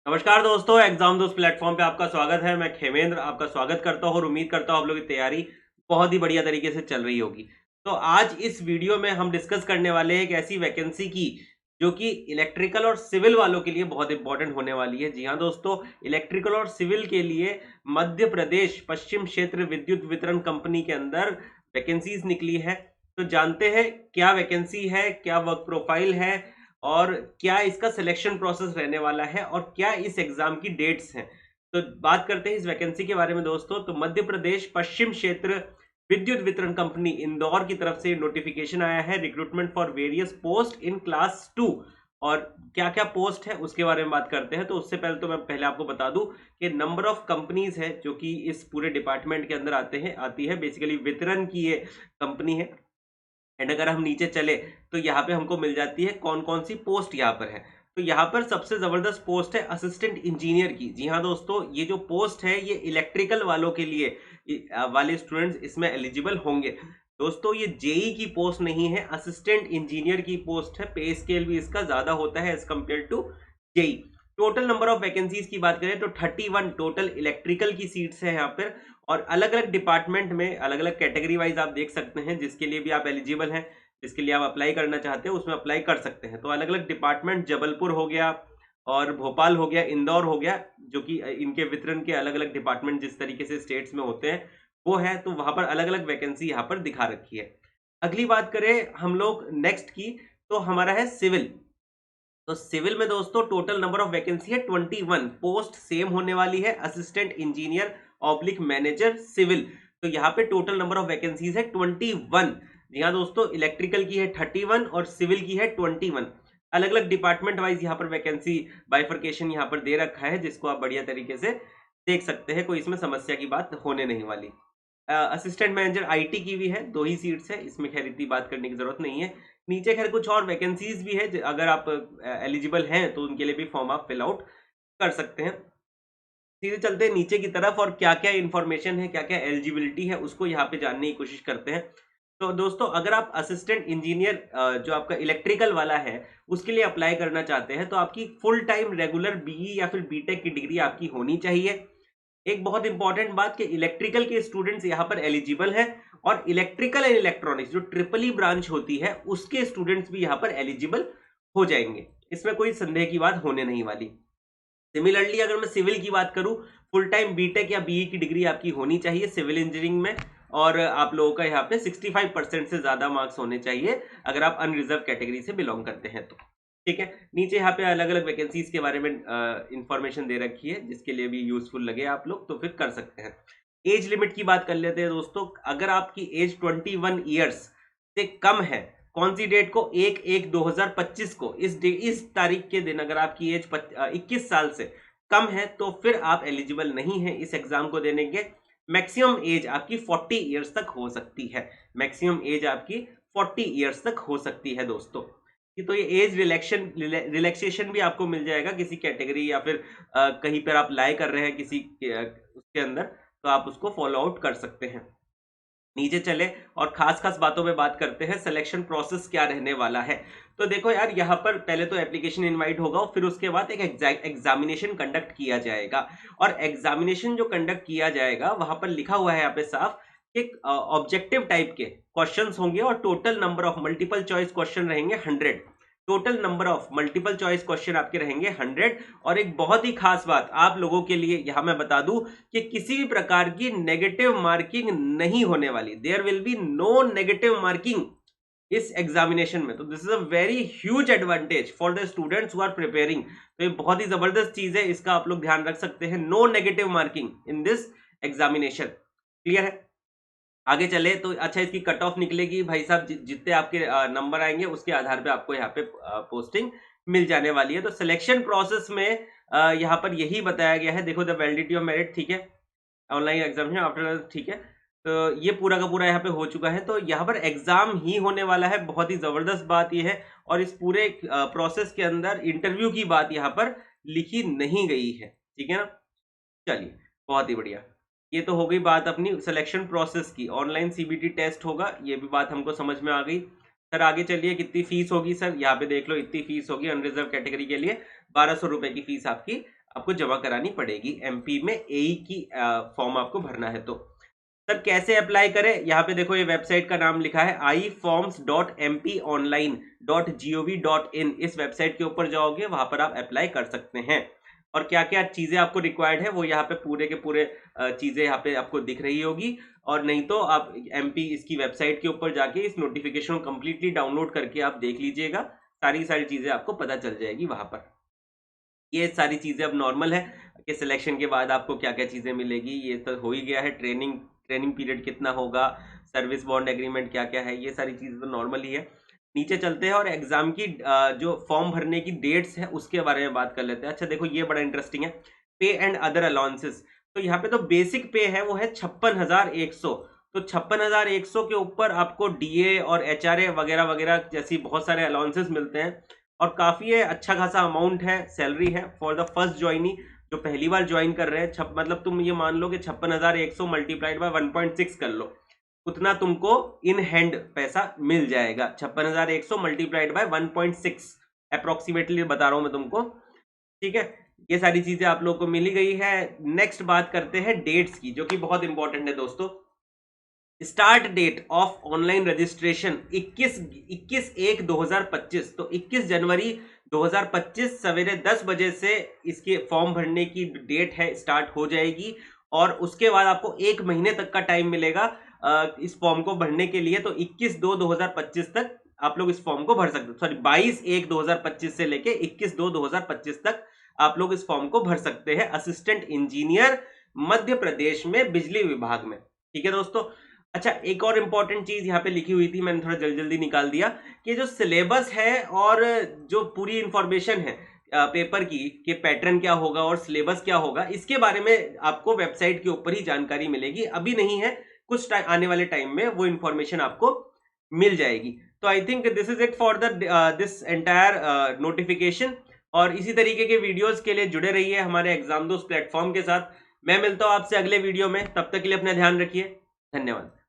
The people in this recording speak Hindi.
नमस्कार दोस्तों, एग्जाम दोस्त प्लेटफॉर्म पे आपका स्वागत है। मैं खेमेंद्र आपका स्वागत करता हूँ और उम्मीद करता हूँ आप लोगों की तैयारी बहुत ही बढ़िया तरीके से चल रही होगी। तो आज इस वीडियो में हम डिस्कस करने वाले हैं एक ऐसी वैकेंसी की जो कि इलेक्ट्रिकल और सिविल वालों के लिए बहुत इंपॉर्टेंट होने वाली है। जी हाँ दोस्तों, इलेक्ट्रिकल और सिविल के लिए मध्य प्रदेश पश्चिम क्षेत्र विद्युत वितरण कंपनी के अंदर वैकेंसीज निकली है। तो जानते हैं क्या वैकेंसी है, क्या वर्क प्रोफाइल है और क्या इसका सिलेक्शन प्रोसेस रहने वाला है और क्या इस एग्जाम की डेट्स हैं। तो बात करते हैं इस वैकेंसी के बारे में दोस्तों। तो मध्य प्रदेश पश्चिम क्षेत्र विद्युत वितरण कंपनी इंदौर की तरफ से नोटिफिकेशन आया है, recruitment for various post in class 2। और क्या क्या पोस्ट है उसके बारे में बात करते हैं। तो उससे पहले तो मैं पहले आपको बता दूं कि नंबर ऑफ कंपनीज है जो कि इस पूरे डिपार्टमेंट के अंदर आती है। बेसिकली वितरण की ये कंपनी है। एंड अगर हम नीचे चले तो यहाँ पे हमको मिल जाती है कौन कौन सी पोस्ट यहाँ पर है। तो यहाँ पर सबसे जबरदस्त पोस्ट है असिस्टेंट इंजीनियर की। जी हाँ दोस्तों, ये जो पोस्ट है ये इलेक्ट्रिकल वालों के लिए वाले स्टूडेंट्स इसमें एलिजिबल होंगे। दोस्तों ये जेई की पोस्ट नहीं है, असिस्टेंट इंजीनियर की पोस्ट है। पे स्केल भी इसका ज्यादा होता है as compare to JE. Total number of vacancies की बात करें तो 31 टोटल इलेक्ट्रिकल की सीट्स है यहाँ पर। और अलग अलग डिपार्टमेंट में अलग अलग कैटेगरी वाइज आप देख सकते हैं जिसके लिए भी आप एलिजिबल हैं, जिसके लिए आप अप्लाई करना चाहते हैं उसमें अप्लाई कर सकते हैं। तो अलग अलग डिपार्टमेंट जबलपुर हो गया और भोपाल हो गया, इंदौर हो गया, जो कि इनके वितरण के अलग अलग डिपार्टमेंट जिस तरीके से स्टेट्स में होते हैं वो है। तो वहां पर अलग अलग वैकेंसी यहाँ पर दिखा रखी है। अगली बात करें हम लोग नेक्स्ट की, तो हमारा है सिविल। तो सिविल में दोस्तों टोटल नंबर ऑफ वैकेंसी है 21। पोस्ट सेम होने वाली है, assistant engineer oblique manager civil. तो यहाँ पे टोटल नंबर ऑफ वैकेंसीज है 21। जी हाँ दोस्तों, इलेक्ट्रिकल की है 31 और सिविल की है 21। अलग अलग डिपार्टमेंट वाइज यहाँ पर वैकेंसी बाइफर्केशन यहाँ पर दे रखा है, जिसको आप बढ़िया तरीके से देख सकते हैं। कोई इसमें समस्या की बात होने नहीं वाली। असिस्टेंट मैनेजर आईटी की भी है, 2 ही सीट्स है, इसमें खैर इतनी बात करने की जरूरत नहीं है। नीचे खैर कुछ और वैकेंसीज भी है, अगर आप एलिजिबल हैं तो उनके लिए भी फॉर्म आप फिल आउट कर सकते हैं। सीधे चलते हैं नीचे की तरफ और क्या क्या इंफॉर्मेशन है, क्या क्या एलिजिबिलिटी है उसको यहाँ पे जानने की कोशिश करते हैं। तो दोस्तों अगर आप असिस्टेंट इंजीनियर जो आपका इलेक्ट्रिकल वाला है उसके लिए अप्लाई करना चाहते हैं तो आपकी फुल टाइम रेगुलर बीई या फिर बीटेक की डिग्री आपकी होनी चाहिए। एक बहुत इंपॉर्टेंट बात कि इलेक्ट्रिकल के स्टूडेंट्स यहाँ पर एलिजिबल हैं और इलेक्ट्रिकल एंड इलेक्ट्रॉनिक्स जो ट्रिपल ई ब्रांच होती है उसके स्टूडेंट्स भी यहाँ पर एलिजिबल हो जाएंगे। इसमें कोई संदेह की बात होने नहीं वाली। सिमिलरली अगर मैं सिविल की बात करूं, फुल टाइम बीटेक या बीई की डिग्री आपकी होनी चाहिए सिविल इंजीनियरिंग में। और आप लोगों का यहाँ पे 65% से ज्यादा मार्क्स होने चाहिए अगर आप अनरिजर्व कैटेगरी से बिलोंग करते हैं तो। ठीक है, नीचे यहाँ पे अलग अलग वैकेंसीज के बारे में इंफॉर्मेशन दे रखी है, जिसके लिए भी यूजफुल लगे आप लोग तो फिर कर सकते हैं। एज लिमिट की बात कर लेते हैं दोस्तों। अगर आपकी एज 21 ईयर्स से कम है, कौन सी डेट को, 1/1/2025 को, इस तारीख के दिन अगर आपकी एज 21 साल से कम है तो फिर आप एलिजिबल नहीं है इस एग्जाम को देने के। मैक्सिमम एज आपकी 40 ईयर्स तक हो सकती है। मैक्सिमम एज आपकी 40 ईयर्स तक हो सकती है दोस्तों। तो ये एज रिलैक्सेशन भी आपको मिल जाएगा किसी कैटेगरी या फिर कहीं पर आप लाई कर रहे हैं किसी उसके अंदर, तो आप उसको फॉलो आउट कर सकते हैं। नीचे चले और खास खास बातों में बात करते हैं, सिलेक्शन प्रोसेस क्या रहने वाला है। तो देखो यार, यहाँ पर पहले तो एप्लीकेशन इनवाइट होगा और फिर उसके बाद एक एग्जामिनेशन कंडक्ट किया जाएगा। और एग्जामिनेशन जो कंडक्ट किया जाएगा वहां पर लिखा हुआ है यहाँ पे साफ कि ऑब्जेक्टिव टाइप के क्वेश्चंस होंगे और total number of multiple choice question रहेंगे 100। Total number of multiple choice question आपके रहेंगे 100। और एक बहुत ही खास बात आप लोगों के लिए यहां मैं बता दूं कि किसी भी प्रकार की नेगेटिव मार्किंग नहीं होने वाली। There will be no negative marking इस एग्जामिनेशन में। तो this is a very huge advantage for the students who are preparing. तो ये बहुत ही जबरदस्त चीज है, इसका आप लोग ध्यान रख सकते हैं। No negative marking in this examination. Clear है? आगे चले तो अच्छा, इसकी कट ऑफ निकलेगी भाई साहब, जितने आपके नंबर आएंगे उसके आधार पे आपको यहाँ पे पोस्टिंग मिल जाने वाली है। तो सिलेक्शन प्रोसेस में यहाँ पर यही बताया गया है। देखो, द वैलिडिटी ऑफ मेरिट, ठीक है, ऑनलाइन एग्जामिनेशन आफ्टर, ठीक है। तो ये पूरा का पूरा यहाँ पे हो चुका है। तो यहाँ पर एग्जाम ही होने वाला है। बहुत ही जबरदस्त बात ये है। और इस पूरे प्रोसेस के अंदर इंटरव्यू की बात यहाँ पर लिखी नहीं गई है। ठीक है ना? चलिए, बहुत ही बढ़िया। ये तो हो गई बात अपनी सिलेक्शन प्रोसेस की। ऑनलाइन सीबीटी टेस्ट होगा, ये भी बात हमको समझ में आ गई। सर आगे चलिए, कितनी फीस होगी? सर यहाँ पे देख लो, इतनी फीस होगी अनरिजर्व कैटेगरी के लिए, 1200 रुपए की फीस आपकी आपको जमा करानी पड़ेगी एमपी में एई की फॉर्म आपको भरना है। तो सर कैसे अप्लाई करें, यहाँ पे देखो ये वेबसाइट का नाम लिखा है iforms.mponline.gov.in। इस वेबसाइट के ऊपर जाओगे, वहां पर आप अप्लाई कर सकते हैं। और क्या क्या चीजें आपको रिक्वायर्ड है वो यहाँ पे पूरे के पूरे चीजें यहाँ पे आपको दिख रही होगी। और नहीं तो आप एमपी इसकी वेबसाइट के ऊपर जाके इस नोटिफिकेशन को कंप्लीटली डाउनलोड करके आप देख लीजिएगा, सारी चीजें आपको पता चल जाएगी वहां पर। ये सारी चीजें अब नॉर्मल है कि सिलेक्शन के बाद आपको क्या क्या चीजें मिलेगी, ये तो हो ही गया है। ट्रेनिंग पीरियड कितना होगा, सर्विस बॉन्ड एग्रीमेंट क्या क्या है, ये सारी चीजें तो नॉर्मल ही है। नीचे चलते हैं और एग्जाम की जो फॉर्म भरने की डेट्स है उसके बारे में बात कर लेते हैं। अच्छा देखो ये बड़ा इंटरेस्टिंग है, पे एंड अदर अलाउंसेस। तो यहाँ पे तो बेसिक पे है वो है 56,100। तो 56,100 के ऊपर आपको डीए और एचआरए वगैरह वगैरह जैसी बहुत सारे अलाउंसेस मिलते हैं और काफी है, अच्छा खासा अमाउंट है, सैलरी है फॉर द फर्स्ट ज्वाइनी, जो पहली बार ज्वाइन कर रहे हैं। मतलब तुम ये मान लो कि 56,100 मल्टीप्लाइड बाय 1.6 कर लो, उतना तुमको इन हैंड पैसा मिल जाएगा। 56,100 मल्टीप्लाइड बाय 1.6 अप्रोक्सीमेटली बता रहा हूं मैं तुमको, ठीक है। ये सारी चीजें आप लोग को मिली गई है। नेक्स्ट बात करते हैं डेट्स की, जो कि बहुत इंपॉर्टेंट है दोस्तों। Start date of online registration 21/1/2025। तो 21 जनवरी 2025 सवेरे 10 बजे से इसके फॉर्म भरने की डेट है, स्टार्ट हो जाएगी। और उसके बाद आपको 1 महीने तक का टाइम मिलेगा इस फॉर्म को भरने के लिए। तो 21/2/2025 तक आप लोग इस फॉर्म को भर सकते हो। सॉरी 22/1/2025 से लेके 21/2/2025 तक आप लोग इस फॉर्म को भर सकते हैं, असिस्टेंट इंजीनियर मध्य प्रदेश में बिजली विभाग में, ठीक है दोस्तों। अच्छा एक और इंपॉर्टेंट चीज यहाँ पे लिखी हुई थी, मैंने थोड़ा जल्दी निकाल दिया, कि जो सिलेबस है और जो पूरी इंफॉर्मेशन है पेपर की कि पैटर्न क्या होगा और सिलेबस क्या होगा, इसके बारे में आपको वेबसाइट के ऊपर ही जानकारी मिलेगी। अभी नहीं है, कुछ टाइम आने वाले टाइम में वो इंफॉर्मेशन आपको मिल जाएगी। तो I think this is it for the this entire notification. और इसी तरीके के वीडियोस के लिए जुड़े रहिए हमारे एग्जाम दोस्त प्लेटफॉर्म के साथ। मैं मिलता हूं आपसे अगले वीडियो में, तब तक के लिए अपना ध्यान रखिए, धन्यवाद।